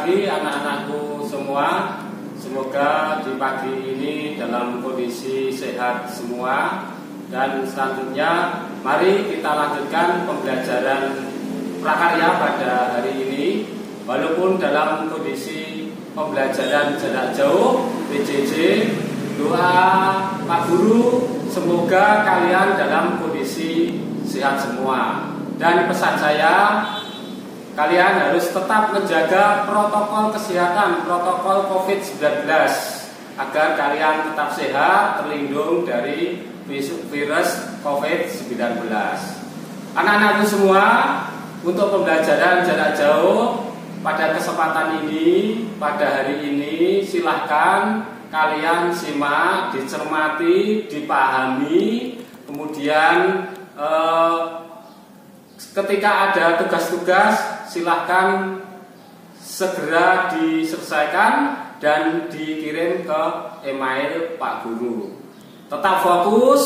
pagi anak-anakku semua. Semoga di pagi ini dalam kondisi sehat semua. Dan selanjutnya mari kita lanjutkan pembelajaran prakarya pada hari ini. Walaupun dalam kondisi pembelajaran jarak jauh PJJ, doa Pak Guru semoga kalian dalam kondisi sehat semua. Dan pesan saya, kalian harus tetap menjaga protokol kesehatan, protokol COVID-19 agar kalian tetap sehat, terlindung dari virus COVID-19. Anak-anakku semua, untuk pembelajaran jarak jauh pada kesempatan ini, pada hari ini, silahkan kalian simak, dicermati, dipahami, kemudian ketika ada tugas-tugas silahkan segera diselesaikan dan dikirim ke email Pak Guru. Tetap fokus,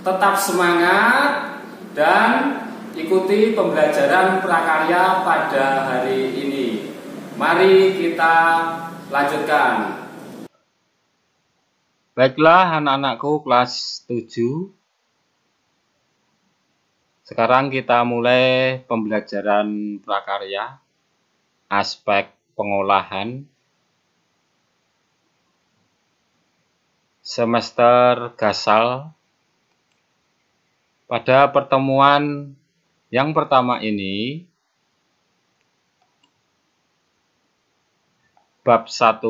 tetap semangat, dan ikuti pembelajaran prakarya pada hari ini. Mari kita lanjutkan. Baiklah anak-anakku kelas 7. Sekarang kita mulai pembelajaran prakarya, aspek pengolahan, semester Gasal. Pada pertemuan yang pertama ini, bab 1,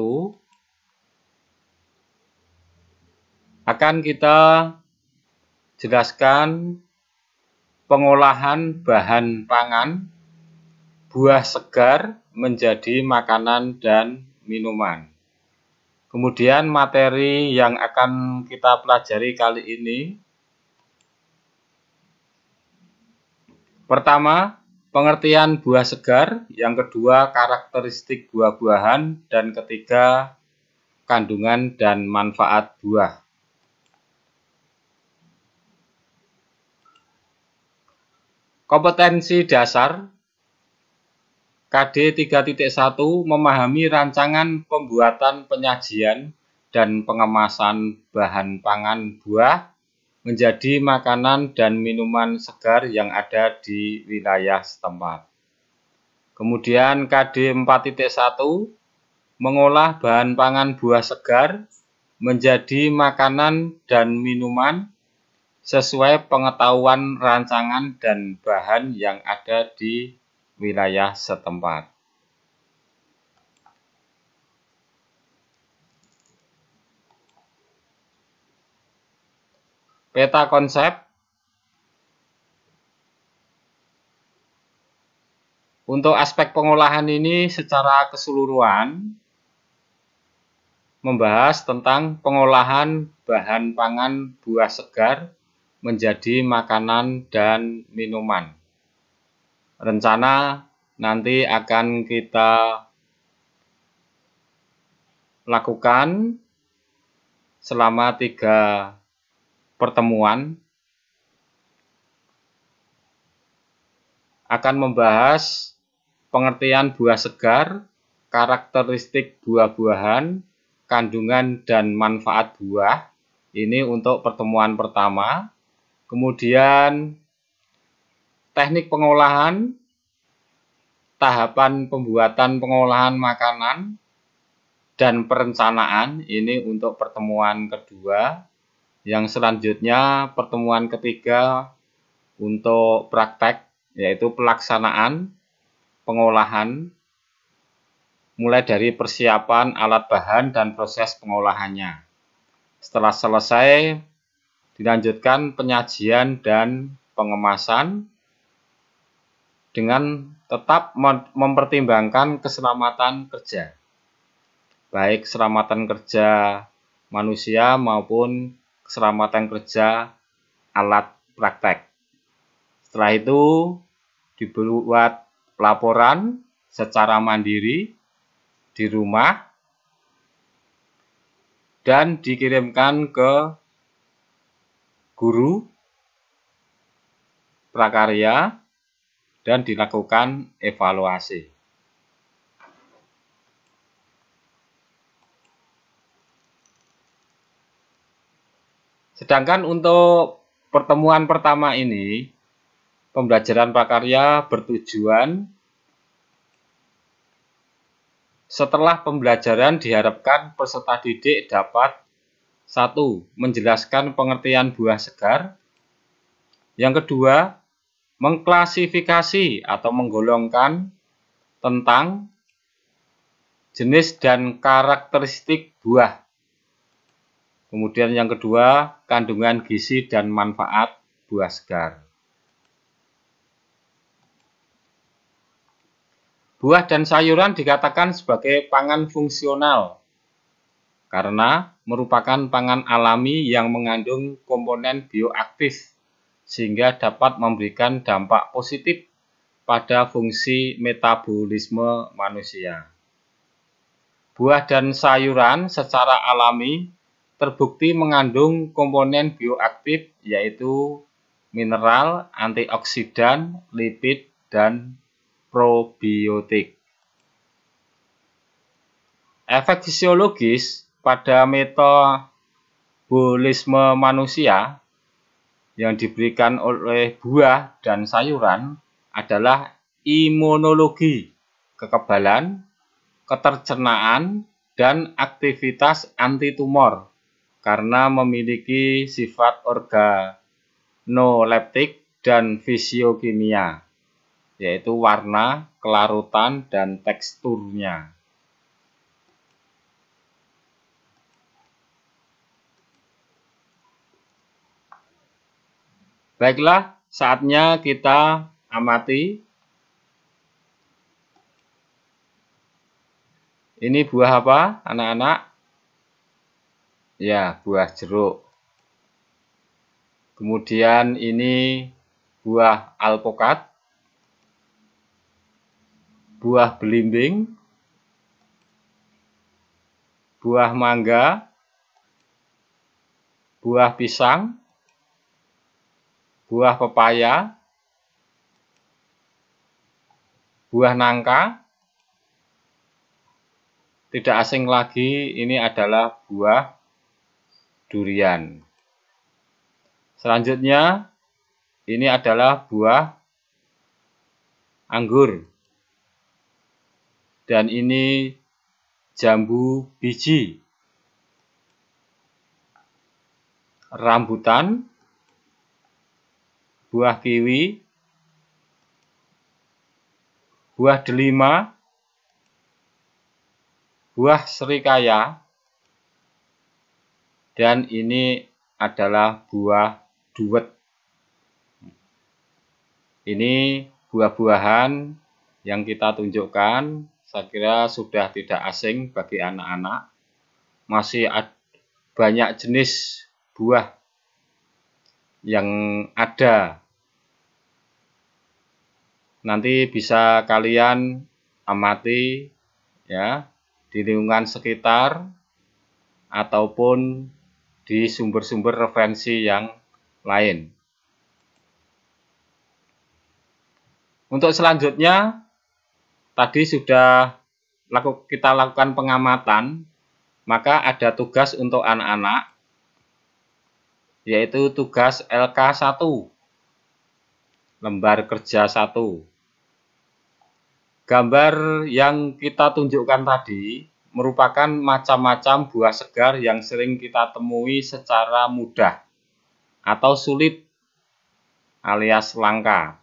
akan kita jelaskan pengolahan bahan pangan, buah segar menjadi makanan dan minuman. Kemudian materi yang akan kita pelajari kali ini, pertama, pengertian buah segar, yang kedua, karakteristik buah-buahan, dan ketiga, kandungan dan manfaat buah. Kompetensi dasar KD 3.1 memahami rancangan pembuatan penyajian dan pengemasan bahan pangan buah menjadi makanan dan minuman segar yang ada di wilayah setempat. Kemudian KD 4.1 mengolah bahan pangan buah segar menjadi makanan dan minuman sesuai pengetahuan rancangan dan bahan yang ada di wilayah setempat. Peta konsep. Untuk aspek pengolahan ini secara keseluruhan membahas tentang pengolahan bahan pangan buah segar menjadi makanan dan minuman. Rencana nanti akan kita lakukan selama 3 pertemuan. Akan membahas pengertian buah segar, karakteristik buah-buahan, kandungan dan manfaat buah. Ini untuk pertemuan pertama. Kemudian teknik pengolahan, tahapan pembuatan pengolahan makanan, dan perencanaan. Ini untuk pertemuan kedua. Yang selanjutnya pertemuan ketiga untuk praktek, yaitu pelaksanaan pengolahan, mulai dari persiapan alat bahan dan proses pengolahannya. Setelah selesai, dilanjutkan penyajian dan pengemasan dengan tetap mempertimbangkan keselamatan kerja, baik keselamatan kerja manusia maupun keselamatan kerja alat praktek. Setelah itu dibuat laporan secara mandiri di rumah dan dikirimkan ke guru prakarya dan dilakukan evaluasi. Sedangkan untuk pertemuan pertama ini, pembelajaran prakarya bertujuan setelah pembelajaran diharapkan peserta didik dapat 1. Menjelaskan pengertian buah segar. Yang kedua, mengklasifikasi atau menggolongkan tentang jenis dan karakteristik buah. Kemudian yang kedua, kandungan gizi dan manfaat buah segar. Buah dan sayuran dikatakan sebagai pangan fungsional karena merupakan pangan alami yang mengandung komponen bioaktif sehingga dapat memberikan dampak positif pada fungsi metabolisme manusia. Buah dan sayuran secara alami terbukti mengandung komponen bioaktif yaitu mineral, antioksidan, lipid, dan probiotik. Efek fisiologis pada metabolisme manusia yang diberikan oleh buah dan sayuran adalah imunologi, kekebalan, ketercernaan, dan aktivitas antitumor karena memiliki sifat organoleptik dan fisiokimia, yaitu warna, kelarutan, dan teksturnya. Baiklah, saatnya kita amati. Ini buah apa, anak-anak? Ya, buah jeruk. Kemudian ini buah alpukat, buah belimbing, buah mangga, buah pisang, buah pepaya, buah nangka. Tidak asing lagi, ini adalah buah durian. Selanjutnya, ini adalah buah anggur. Dan ini jambu biji. Rambutan, buah kiwi, buah delima, buah serikaya, dan ini adalah buah duet. Ini buah-buahan yang kita tunjukkan, saya kira sudah tidak asing bagi anak-anak. Masih banyak jenis buah yang ada. Nanti bisa kalian amati ya di lingkungan sekitar ataupun di sumber-sumber referensi yang lain. Untuk selanjutnya, tadi sudah kita lakukan pengamatan, maka ada tugas untuk anak-anak, yaitu tugas LK1, lembar kerja 1. Gambar yang kita tunjukkan tadi merupakan macam-macam buah segar yang sering kita temui secara mudah atau sulit alias langka.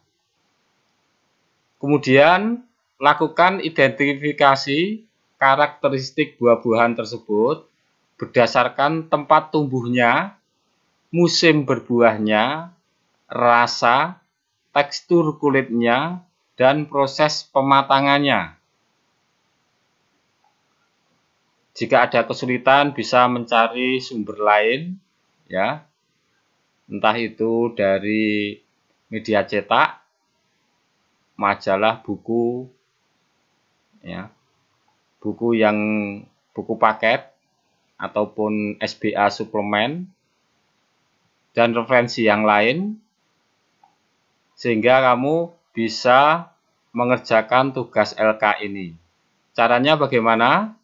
Kemudian lakukan identifikasi karakteristik buah-buahan tersebut berdasarkan tempat tumbuhnya, musim berbuahnya, rasa, tekstur kulitnya, dan proses pematangannya. Jika ada kesulitan bisa mencari sumber lain ya. Entah itu dari media cetak, majalah, buku ya. Buku paket ataupun SBA suplemen dan referensi yang lain sehingga kamu bisa mengerjakan tugas LK ini. Caranya bagaimana?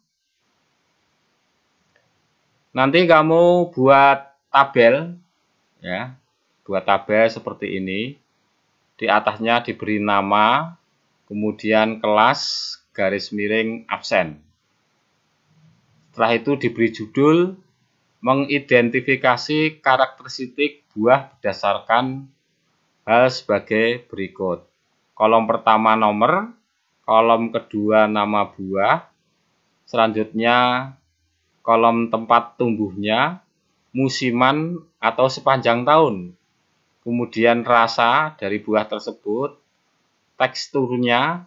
Nanti kamu buat tabel ya, buat tabel seperti ini. Di atasnya diberi nama, kemudian kelas, garis miring, absen. Setelah itu diberi judul, mengidentifikasi karakteristik buah berdasarkan hal sebagai berikut. Kolom pertama nomor, kolom kedua nama buah, selanjutnya kolom tempat tumbuhnya, musiman atau sepanjang tahun, kemudian rasa dari buah tersebut, teksturnya,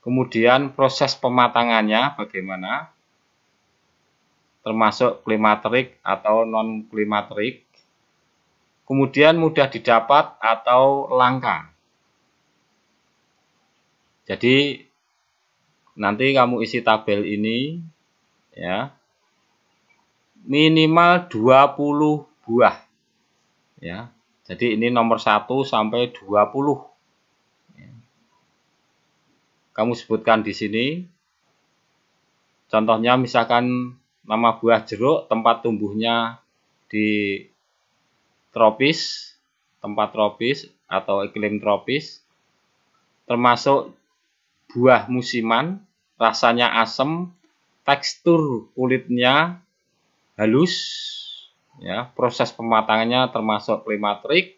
kemudian proses pematangannya bagaimana, termasuk klimaterik atau non-klimaterik, kemudian mudah didapat atau langka. Jadi nanti kamu isi tabel ini ya, minimal 20 buah ya. Jadi ini nomor 1 sampai 20. Kamu sebutkan di sini. Contohnya misalkan nama buah jeruk, tempat tumbuhnya di tropis, tempat tropis atau iklim tropis, termasuk buah musiman, rasanya asam, tekstur kulitnya halus, ya, proses pematangannya termasuk klimaterik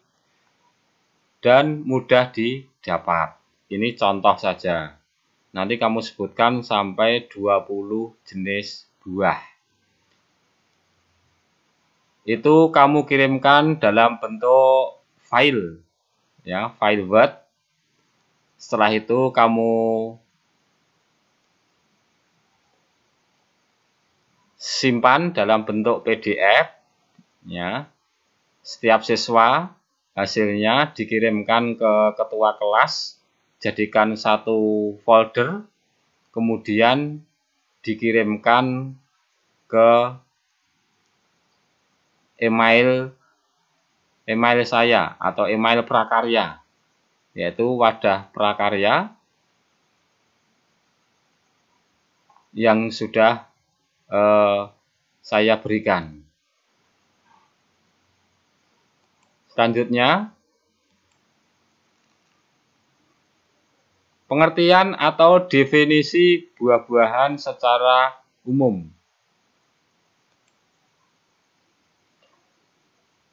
dan mudah didapat. Ini contoh saja. Nanti kamu sebutkan sampai 20 jenis buah. Itu kamu kirimkan dalam bentuk file, ya, file Word. Setelah itu kamu simpan dalam bentuk PDF, ya. Setiap siswa hasilnya dikirimkan ke ketua kelas, jadikan satu folder, kemudian dikirimkan ke email saya atau email prakarya, yaitu wadah prakarya yang sudah saya berikan. Selanjutnya, pengertian atau definisi buah-buahan secara umum.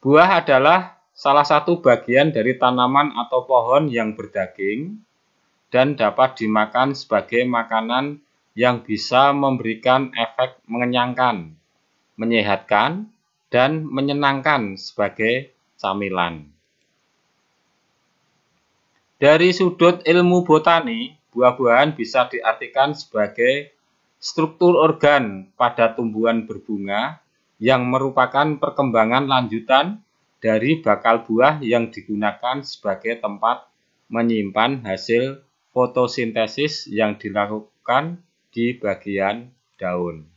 Buah adalah salah satu bagian dari tanaman atau pohon yang berdaging dan dapat dimakan sebagai makanan yang bisa memberikan efek mengenyangkan, menyehatkan, dan menyenangkan sebagai camilan. Dari sudut ilmu botani, buah-buahan bisa diartikan sebagai struktur organ pada tumbuhan berbunga yang merupakan perkembangan lanjutan dari bakal buah yang digunakan sebagai tempat menyimpan hasil fotosintesis yang dilakukan di bagian daun.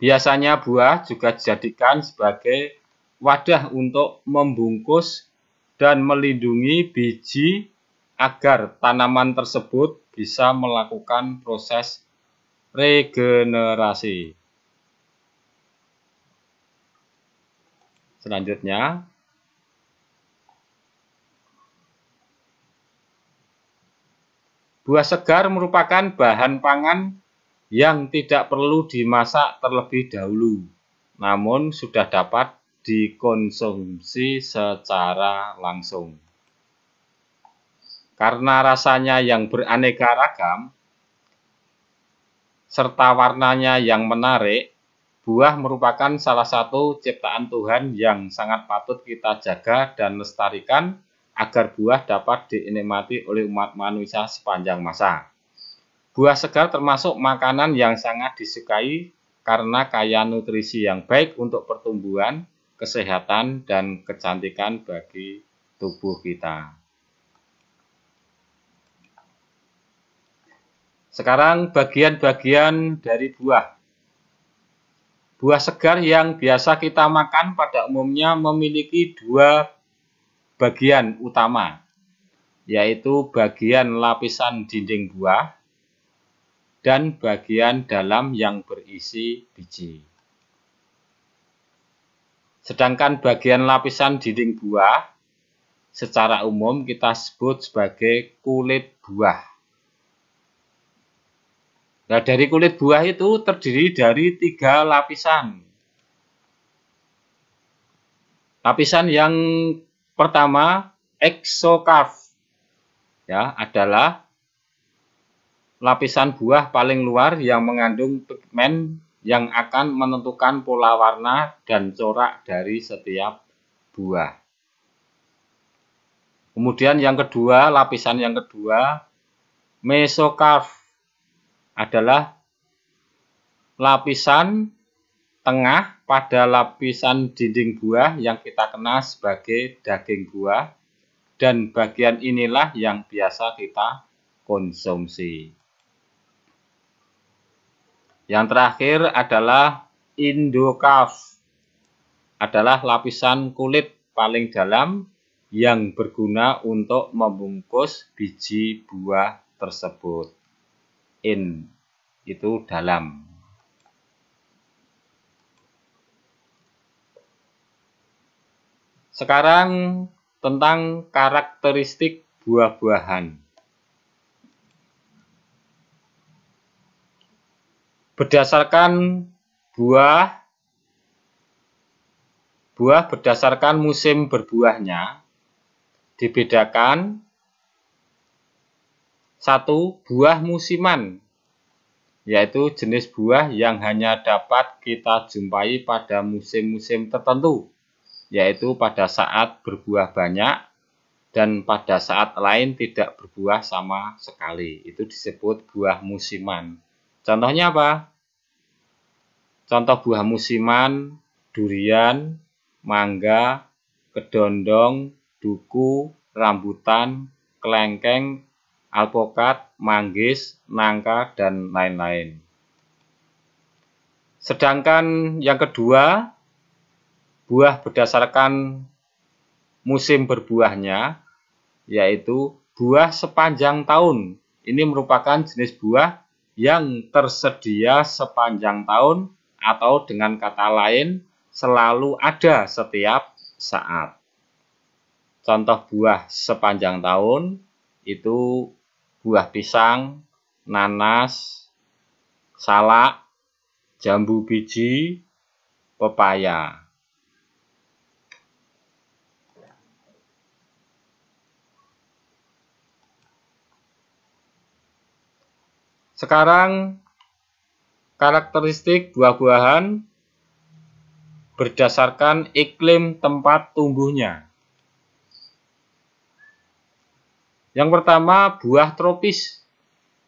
Biasanya buah juga dijadikan sebagai wadah untuk membungkus dan melindungi biji agar tanaman tersebut bisa melakukan proses regenerasi. Selanjutnya, buah segar merupakan bahan pangan yang tidak perlu dimasak terlebih dahulu, namun sudah dapat dikonsumsi secara langsung. Karena rasanya yang beraneka ragam, serta warnanya yang menarik, buah merupakan salah satu ciptaan Tuhan yang sangat patut kita jaga dan lestarikan agar buah dapat dinikmati oleh umat manusia sepanjang masa. Buah segar termasuk makanan yang sangat disukai karena kaya nutrisi yang baik untuk pertumbuhan, kesehatan, dan kecantikan bagi tubuh kita. Sekarang bagian-bagian dari buah. Buah segar yang biasa kita makan pada umumnya memiliki dua bagian utama, yaitu bagian lapisan dinding buah dan bagian dalam yang berisi biji. Sedangkan bagian lapisan dinding buah secara umum kita sebut sebagai kulit buah. Nah, dari kulit buah itu terdiri dari 3 lapisan. Lapisan yang pertama, exocarp, ya, adalah lapisan buah paling luar yang mengandung pigmen yang akan menentukan pola warna dan corak dari setiap buah. Kemudian yang kedua, lapisan yang kedua, mesocarp, adalah lapisan tengah pada lapisan dinding buah yang kita kenal sebagai daging buah, dan bagian inilah yang biasa kita konsumsi. Yang terakhir adalah endocarp, adalah lapisan kulit paling dalam yang berguna untuk membungkus biji buah tersebut. In itu dalam. Sekarang tentang karakteristik buah-buahan. Berdasarkan buah berdasarkan musim berbuahnya dibedakan. 1. Buah musiman, yaitu jenis buah yang hanya dapat kita jumpai pada musim-musim tertentu, yaitu pada saat berbuah banyak dan pada saat lain tidak berbuah sama sekali. Itu disebut buah musiman. Contohnya apa? Contoh buah musiman: durian, mangga, kedondong, duku, rambutan, kelengkeng, alpukat, manggis, nangka, dan lain-lain. Sedangkan yang kedua, buah berdasarkan musim berbuahnya, yaitu buah sepanjang tahun. Ini merupakan jenis buah yang tersedia sepanjang tahun, atau dengan kata lain selalu ada setiap saat. Contoh buah sepanjang tahun itu buah pisang, nanas, salak, jambu biji, pepaya. Sekarang karakteristik buah-buahan berdasarkan iklim tempat tumbuhnya. Yang pertama, buah tropis,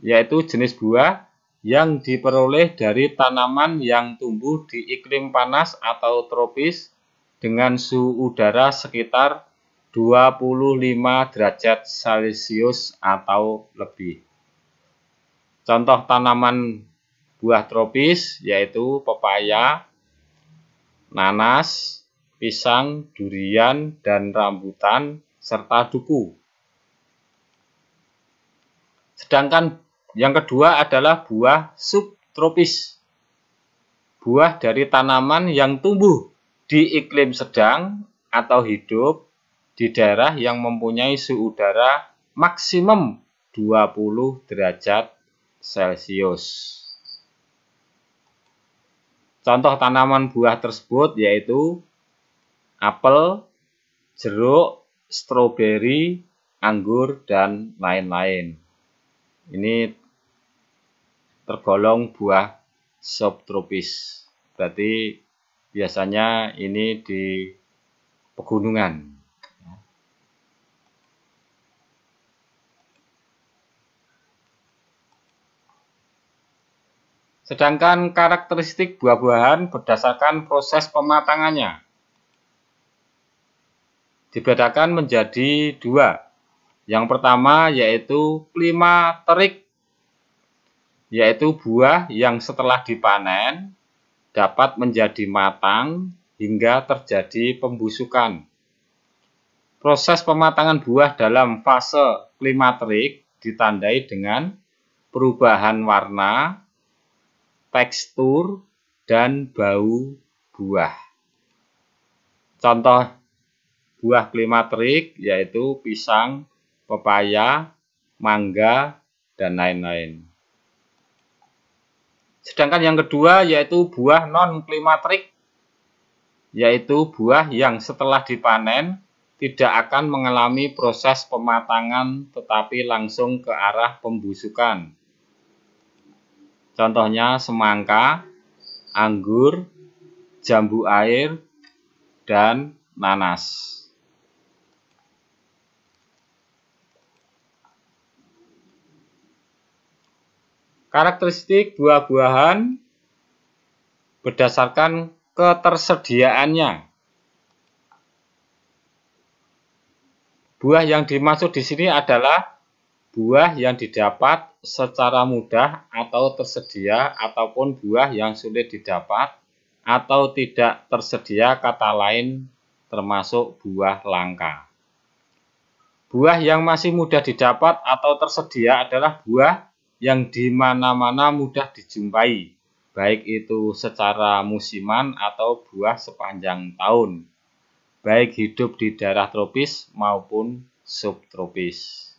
yaitu jenis buah yang diperoleh dari tanaman yang tumbuh di iklim panas atau tropis dengan suhu udara sekitar 25 derajat Celcius atau lebih. Contoh tanaman buah tropis yaitu pepaya, nanas, pisang, durian, dan rambutan, serta duku. Sedangkan yang kedua adalah buah subtropis, buah dari tanaman yang tumbuh di iklim sedang atau hidup di daerah yang mempunyai suhu udara maksimum 20 derajat Celcius. Contoh tanaman buah tersebut yaitu apel, jeruk, stroberi, anggur, dan lain-lain. Ini tergolong buah subtropis. Berarti biasanya ini di pegunungan. Sedangkan karakteristik buah-buahan berdasarkan proses pematangannya dibedakan menjadi 2. Yang pertama yaitu klimaterik, yaitu buah yang setelah dipanen dapat menjadi matang hingga terjadi pembusukan. Proses pematangan buah dalam fase klimaterik ditandai dengan perubahan warna, tekstur, dan bau buah. Contoh buah klimakterik yaitu pisang, pepaya, mangga, dan lain-lain. Sedangkan yang kedua yaitu buah non-klimakterik, yaitu buah yang setelah dipanen tidak akan mengalami proses pematangan tetapi langsung ke arah pembusukan. Contohnya semangka, anggur, jambu air, dan nanas. Karakteristik buah-buahan berdasarkan ketersediaannya. Buah yang dimaksud di sini adalah buah yang didapat secara mudah atau tersedia, ataupun buah yang sulit didapat atau tidak tersedia, kata lain termasuk buah langka. Buah yang masih mudah didapat atau tersedia adalah buah yang di mana-mana mudah dijumpai, baik itu secara musiman atau buah sepanjang tahun, baik hidup di daerah tropis maupun subtropis.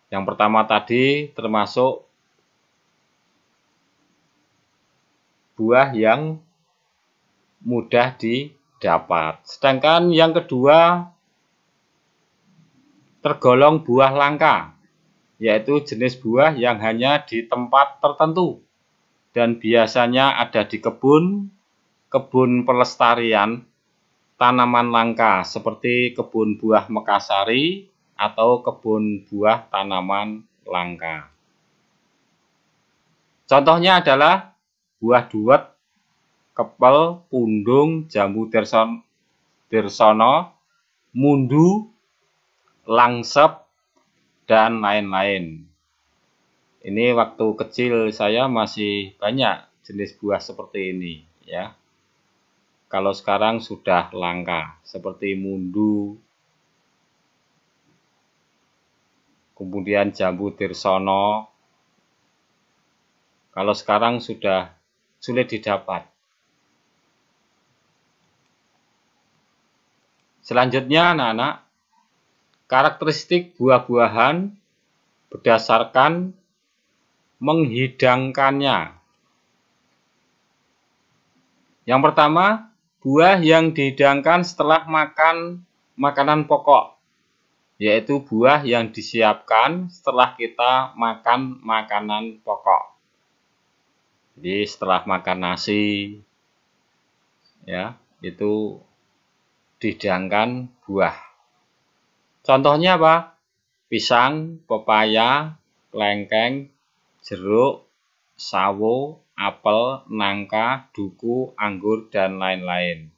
Yang pertama tadi termasuk buah yang mudah didapat. Sedangkan yang kedua tergolong buah langka, yaitu jenis buah yang hanya di tempat tertentu dan biasanya ada di kebun pelestarian tanaman langka seperti kebun buah Mekarsari atau kebun buah tanaman langka. Contohnya adalah buah duet, kepel, pundung, jambu tirsono, mundu, langsep, dan lain-lain. Ini waktu kecil saya masih banyak jenis buah seperti ini, ya. Kalau sekarang sudah langka, seperti mundu, kemudian jambu tirsono. Kalau sekarang sudah sulit didapat. Selanjutnya anak-anak, karakteristik buah-buahan berdasarkan menghidangkannya. Yang pertama, buah yang dihidangkan setelah makan makanan pokok, yaitu buah yang disiapkan setelah kita makan makanan pokok. Jadi setelah makan nasi, ya, itu dihidangkan buah. Contohnya apa? Pisang, pepaya, kelengkeng, jeruk, sawo, apel, nangka, duku, anggur, dan lain-lain.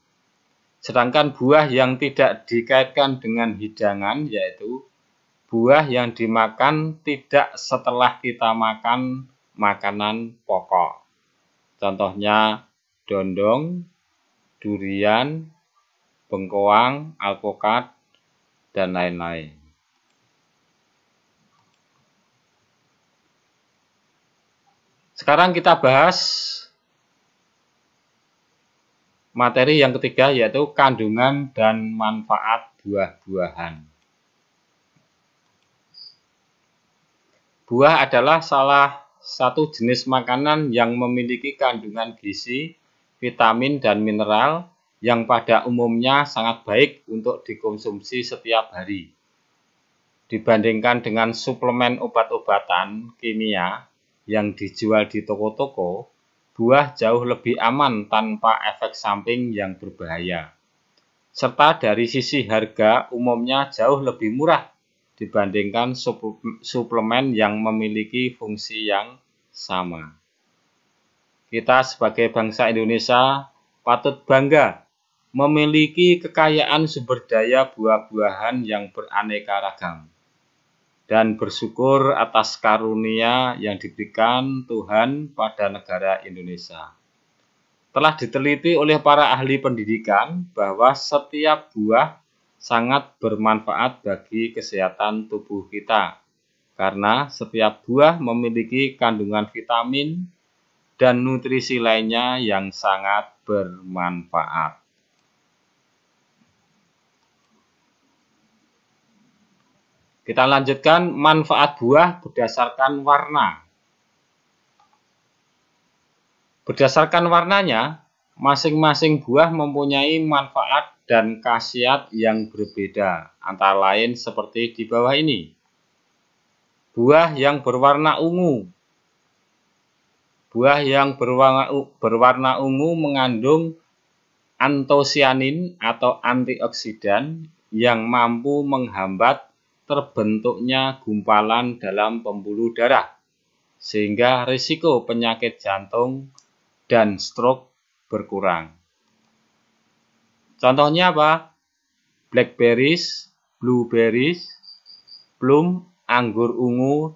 Sedangkan buah yang tidak dikaitkan dengan hidangan yaitu buah yang dimakan tidak setelah kita makan makanan pokok. Contohnya dondong, durian, bengkoang, alpukat, dan lain-lain. Sekarang kita bahas materi yang ketiga yaitu kandungan dan manfaat buah-buahan. Buah adalah salah satu jenis makanan yang memiliki kandungan gizi, vitamin, dan mineral yang pada umumnya sangat baik untuk dikonsumsi setiap hari. Dibandingkan dengan suplemen obat-obatan kimia yang dijual di toko-toko, buah jauh lebih aman tanpa efek samping yang berbahaya. Serta dari sisi harga umumnya jauh lebih murah dibandingkan suplemen yang memiliki fungsi yang sama. Kita sebagai bangsa Indonesia patut bangga memiliki kekayaan sumber daya buah-buahan yang beraneka ragam dan bersyukur atas karunia yang diberikan Tuhan pada negara Indonesia. Telah diteliti oleh para ahli pendidikan bahwa setiap buah sangat bermanfaat bagi kesehatan tubuh kita, karena setiap buah memiliki kandungan vitamin, dan nutrisi lainnya yang sangat bermanfaat. Kita lanjutkan manfaat buah berdasarkan warna. Berdasarkan warnanya, masing-masing buah mempunyai manfaat dan khasiat yang berbeda, antara lain seperti di bawah ini. Buah yang berwarna ungu. Buah yang berwarna ungu mengandung antosianin atau antioksidan yang mampu menghambat terbentuknya gumpalan dalam pembuluh darah, sehingga risiko penyakit jantung dan stroke berkurang. Contohnya apa? Blackberries, blueberries, plum, anggur ungu,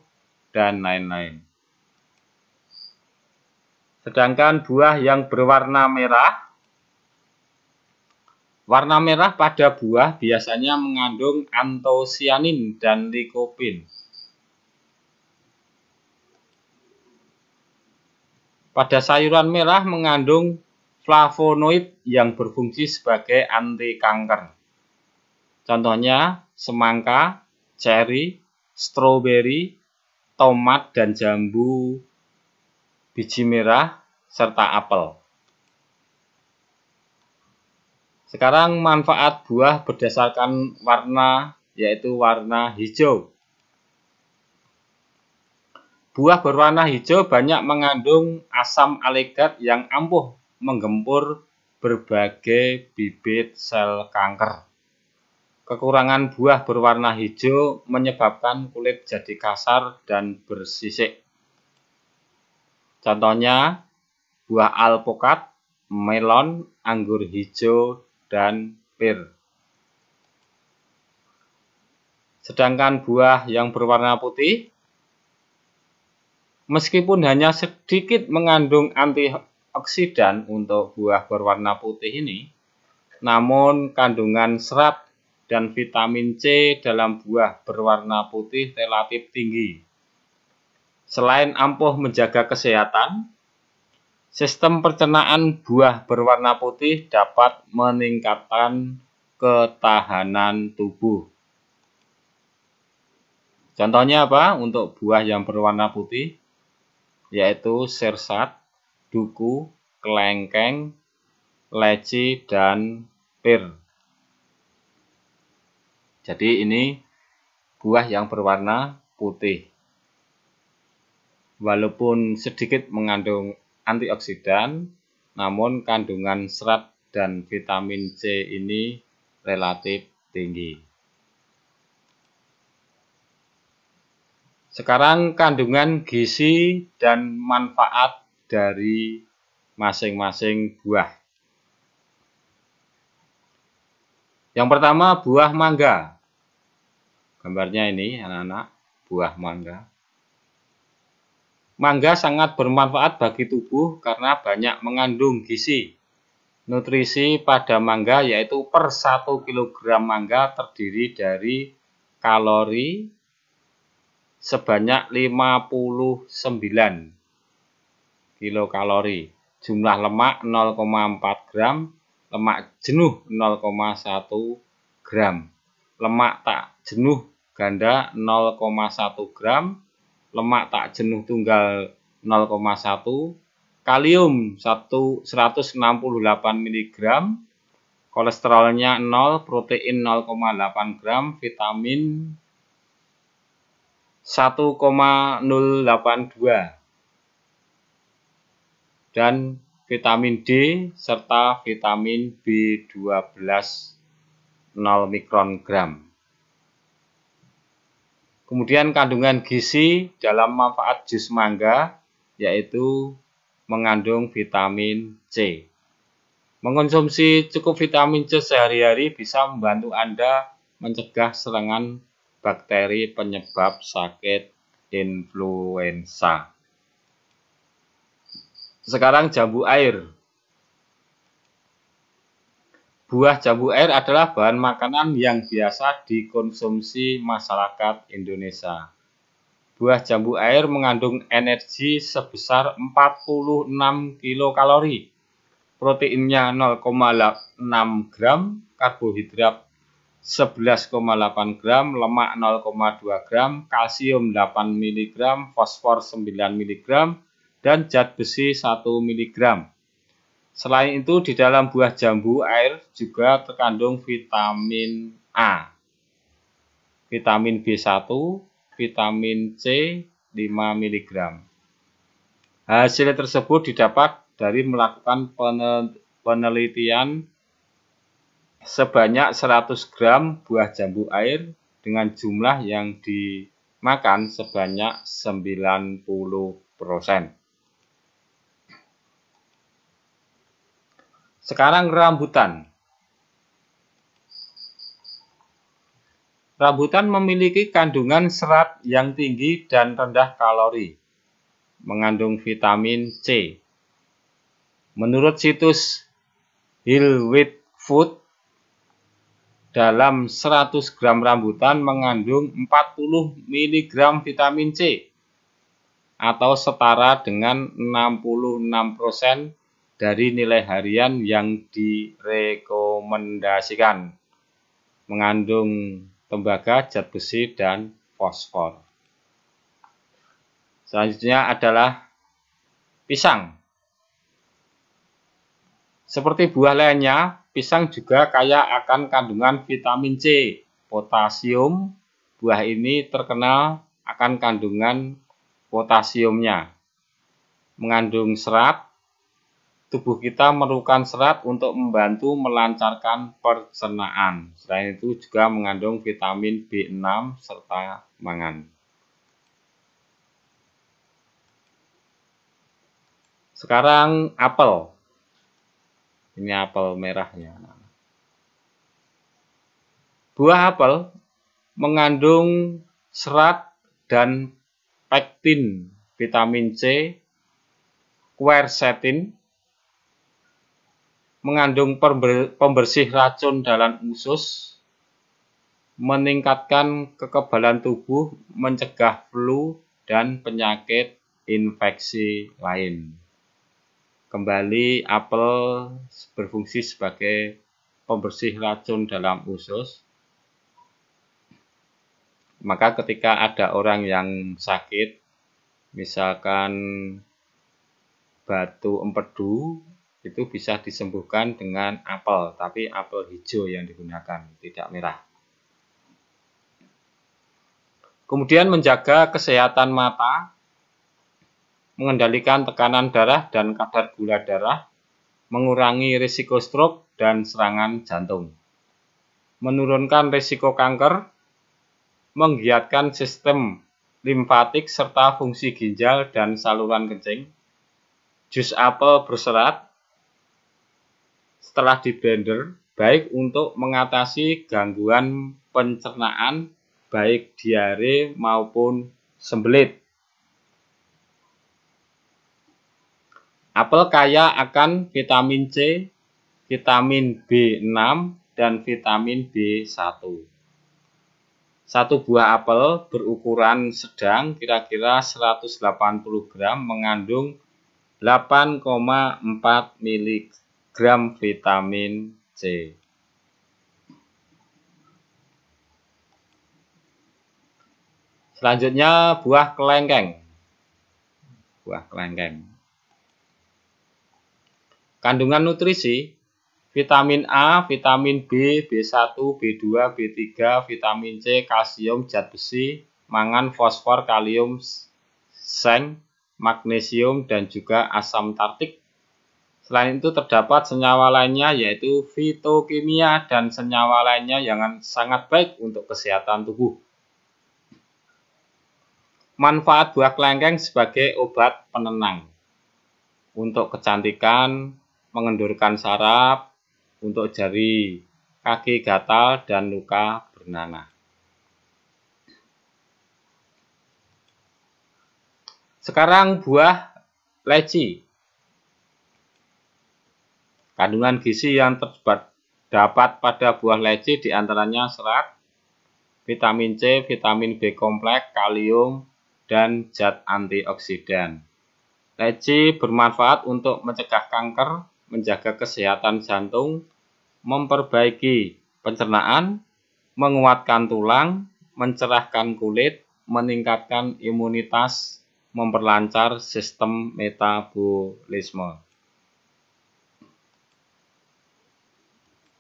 dan lain-lain. Sedangkan buah yang berwarna merah, warna merah pada buah biasanya mengandung antosianin dan likopin. Pada sayuran merah mengandung flavonoid yang berfungsi sebagai anti kanker. Contohnya semangka, ceri, stroberi, tomat dan jambu, biji merah, serta apel. Sekarang manfaat buah berdasarkan warna, yaitu warna hijau. Buah berwarna hijau banyak mengandung asam alegat yang ampuh menggempur berbagai bibit sel kanker. Kekurangan buah berwarna hijau menyebabkan kulit jadi kasar dan bersisik. Contohnya buah alpukat, melon, anggur hijau, dan pir. Sedangkan buah yang berwarna putih, meskipun hanya sedikit mengandung antioksidan untuk buah berwarna putih ini, namun kandungan serat dan vitamin C dalam buah berwarna putih relatif tinggi. Selain ampuh menjaga kesehatan, sistem pencernaan buah berwarna putih dapat meningkatkan ketahanan tubuh. Contohnya apa untuk buah yang berwarna putih? Yaitu sirsat, duku, kelengkeng, leci, dan pir. Jadi ini buah yang berwarna putih. Walaupun sedikit mengandung antioksidan, namun kandungan serat dan vitamin C ini relatif tinggi. Sekarang kandungan gizi dan manfaat dari masing-masing buah. Yang pertama, buah mangga. Gambarnya ini anak-anak, buah mangga. Mangga sangat bermanfaat bagi tubuh karena banyak mengandung gizi. Nutrisi pada mangga yaitu per 1 kg mangga terdiri dari kalori sebanyak 59 kilokalori, jumlah lemak 0,4 gram, lemak jenuh 0,1 gram, lemak tak jenuh ganda 0,1 gram, lemak tak jenuh tunggal 0,1, kalium 168 mg, kolesterolnya 0, protein 0,8 gram, vitamin 1,082 dan vitamin D serta vitamin B12 0 mikrogram. Kemudian kandungan gizi dalam manfaat jus mangga yaitu mengandung vitamin C. Mengonsumsi cukup vitamin C sehari-hari bisa membantu Anda mencegah serangan bakteri penyebab sakit influenza. Sekarang jambu air. Buah jambu air adalah bahan makanan yang biasa dikonsumsi masyarakat Indonesia. buah jambu air mengandung energi sebesar 46 kilokalori, proteinnya 0,6 gram, karbohidrat 11,8 gram, lemak 0,2 gram, kalsium 8 mg, fosfor 9 mg, dan zat besi 1 mg. Selain itu, di dalam buah jambu air juga terkandung vitamin A, vitamin B1, vitamin C 5 mg. Hasil tersebut didapat dari melakukan penelitian sebanyak 100 gram buah jambu air dengan jumlah yang dimakan sebanyak 90%. Sekarang rambutan. Rambutan memiliki kandungan serat yang tinggi dan rendah kalori, mengandung vitamin C. Menurut situs Whole Wheat Food, dalam 100 gram rambutan mengandung 40 mg vitamin C atau setara dengan 66% dari nilai harian yang direkomendasikan. Mengandung tembaga, zat besi, dan fosfor. Selanjutnya adalah pisang. Seperti buah lainnya, pisang juga kaya akan kandungan vitamin C, potasium. Buah ini terkenal akan kandungan potasiumnya. Mengandung serat, tubuh kita memerlukan serat untuk membantu melancarkan pencernaan. Selain itu juga mengandung vitamin B6 serta mangan. Sekarang apel. Ini apel merahnya. Buah apel mengandung serat dan pektin, vitamin C, quercetin, mengandung pembersih racun dalam usus, meningkatkan kekebalan tubuh, mencegah flu dan penyakit infeksi lain. Kembali, apel berfungsi sebagai pembersih racun dalam usus. Maka ketika ada orang yang sakit, misalkan batu empedu, itu bisa disembuhkan dengan apel, tapi apel hijau yang digunakan, tidak merah. Kemudian menjaga kesehatan mata, mengendalikan tekanan darah dan kadar gula darah, mengurangi risiko stroke dan serangan jantung, menurunkan risiko kanker, menggiatkan sistem limfatik serta fungsi ginjal dan saluran kencing. Jus apel berserat setelah di-blender baik untuk mengatasi gangguan pencernaan, baik diare maupun sembelit. Apel kaya akan vitamin C, vitamin B6, dan vitamin B1. Satu buah apel berukuran sedang, kira-kira 180 gram, mengandung 8,4 mg vitamin C. Selanjutnya buah kelengkeng. Buah kelengkeng. Kandungan nutrisi, vitamin A, vitamin B, B1, B2, B3, vitamin C, kalsium, zat besi, mangan, fosfor, kalium, seng, magnesium, dan juga asam tartik. Selain itu terdapat senyawa lainnya yaitu fitokimia dan senyawa lainnya yang sangat baik untuk kesehatan tubuh. Manfaat buah kelengkeng sebagai obat penenang, untuk kecantikan, mengendurkan saraf, untuk jari, kaki gatal, dan luka bernanah. Sekarang buah leci. Kandungan gizi yang terdapat pada buah leci diantaranya serat, vitamin C, vitamin B kompleks, kalium, dan zat antioksidan. Leci bermanfaat untuk mencegah kanker, menjaga kesehatan jantung, memperbaiki pencernaan, menguatkan tulang, mencerahkan kulit, meningkatkan imunitas, memperlancar sistem metabolisme.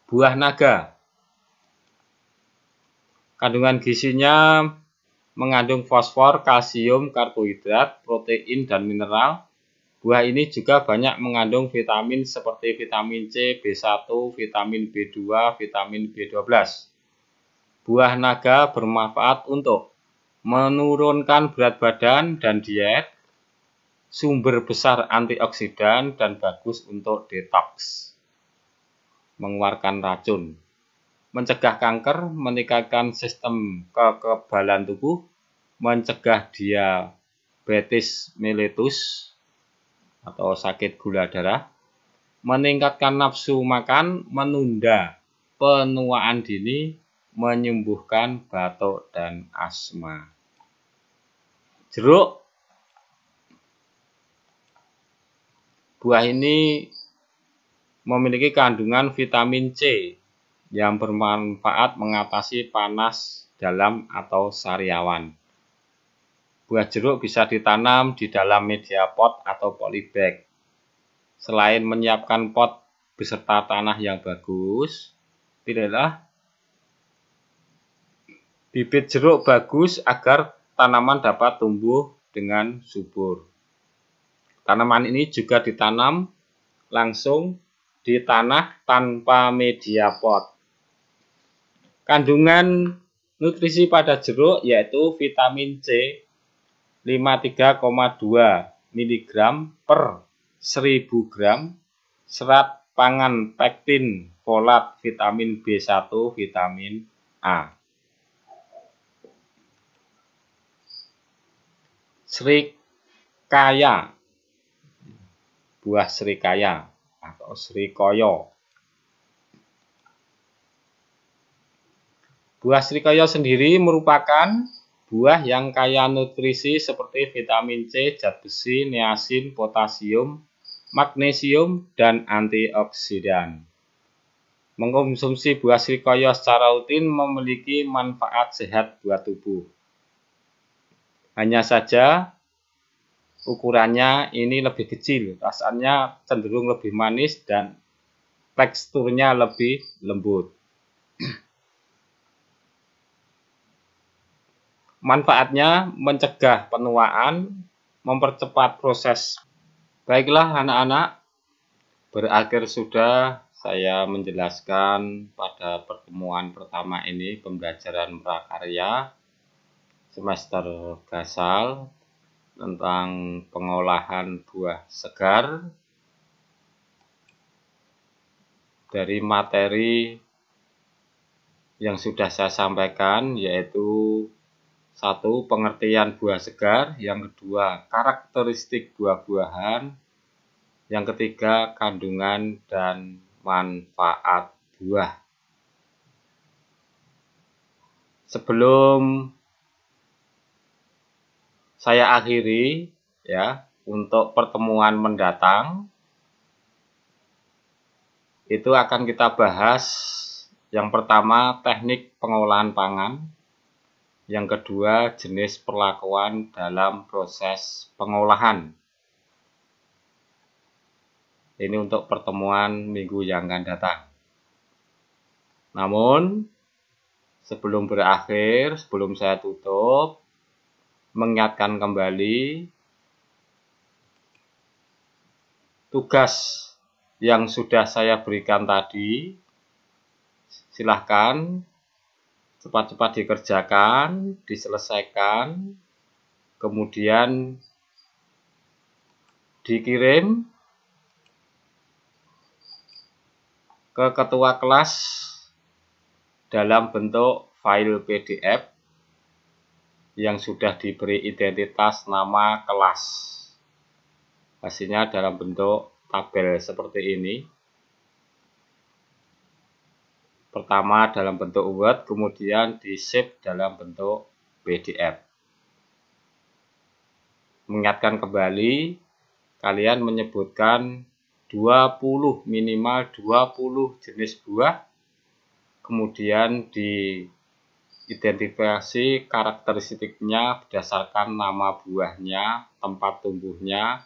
Buah naga. Kandungan gizinya mengandung fosfor, kalsium, karbohidrat, protein, dan mineral. Buah ini juga banyak mengandung vitamin seperti vitamin C, B1, vitamin B2, vitamin B12. Buah naga bermanfaat untuk menurunkan berat badan dan diet, sumber besar antioksidan, dan bagus untuk detox, mengeluarkan racun, mencegah kanker, meningkatkan sistem kekebalan tubuh, mencegah diabetes mellitus atau sakit gula darah, meningkatkan nafsu makan, menunda penuaan dini, menyembuhkan batuk dan asma. Jeruk. Buah ini memiliki kandungan vitamin C yang bermanfaat mengatasi panas dalam atau sariawan. Buah jeruk bisa ditanam di dalam media pot atau polybag. Selain menyiapkan pot beserta tanah yang bagus, pilihlah bibit jeruk bagus agar tanaman dapat tumbuh dengan subur. Tanaman ini juga ditanam langsung di tanah tanpa media pot. Kandungan nutrisi pada jeruk yaitu vitamin C 53,2 mg per 1000 gram, serat pangan pektin, folat, vitamin B1, vitamin A. Srikaya. Buah srikaya atau srikaya. Buah srikaya sendiri merupakan buah yang kaya nutrisi seperti vitamin C, zat besi, niacin, potasium, magnesium, dan antioksidan. Mengkonsumsi buah srikaya secara rutin memiliki manfaat sehat buat tubuh. Hanya saja ukurannya ini lebih kecil, rasanya cenderung lebih manis dan teksturnya lebih lembut. Manfaatnya mencegah penuaan, mempercepat proses. Baiklah anak-anak, berakhir sudah saya menjelaskan pada pertemuan pertama ini pembelajaran prakarya semester Gasal tentang pengolahan buah segar dari materi yang sudah saya sampaikan, yaitu 1. Pengertian buah segar, yang kedua karakteristik buah-buahan, yang ketiga kandungan dan manfaat buah. Sebelum saya akhiri ya, untuk pertemuan mendatang itu akan kita bahas yang pertama teknik pengolahan pangan, yang kedua jenis perlakuan dalam proses pengolahan. Ini untuk pertemuan minggu yang akan datang. Namun sebelum berakhir, sebelum saya tutup, mengingatkan kembali tugas yang sudah saya berikan tadi, silahkan cepat-cepat dikerjakan, diselesaikan, kemudian dikirim ke ketua kelas dalam bentuk file PDF yang sudah diberi identitas nama kelas. Hasilnya dalam bentuk tabel seperti ini. Pertama dalam bentuk Word, kemudian di-save dalam bentuk PDF. mengingatkan kembali, kalian menyebutkan 20, minimal 20 jenis buah, kemudian diidentifikasi karakteristiknya berdasarkan nama buahnya, tempat tumbuhnya,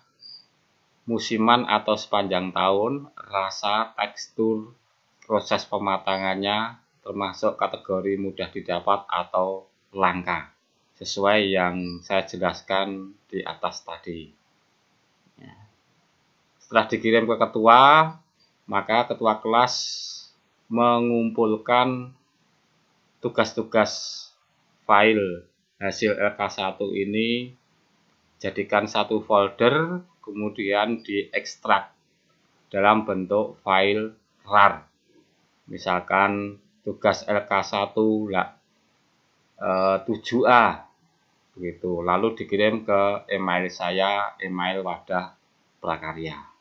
musiman atau sepanjang tahun, rasa, tekstur, proses pematangannya, termasuk kategori mudah didapat atau langka, sesuai yang saya jelaskan di atas tadi. Setelah dikirim ke ketua, maka ketua kelas mengumpulkan tugas-tugas file hasil LK1 ini, jadikan satu folder, kemudian diekstrak dalam bentuk file RAR. Misalkan tugas LK1 7A begitu, lalu dikirim ke email saya, email Wadah Prakarya.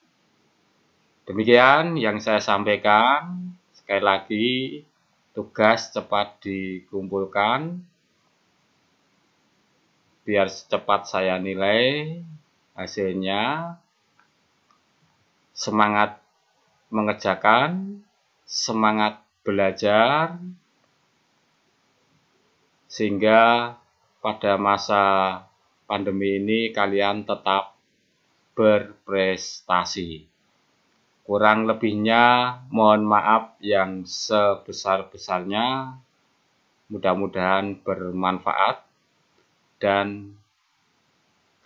Demikian yang saya sampaikan. Sekali lagi, tugas cepat dikumpulkan biar secepat saya nilai hasilnya. Semangat mengerjakan, semangat belajar, sehingga pada masa pandemi ini kalian tetap berprestasi. Kurang lebihnya mohon maaf yang sebesar-besarnya. Mudah-mudahan bermanfaat dan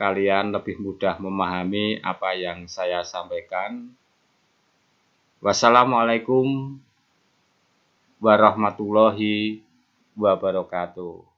kalian lebih mudah memahami apa yang saya sampaikan. Wassalamualaikum warahmatullahi wabarakatuh.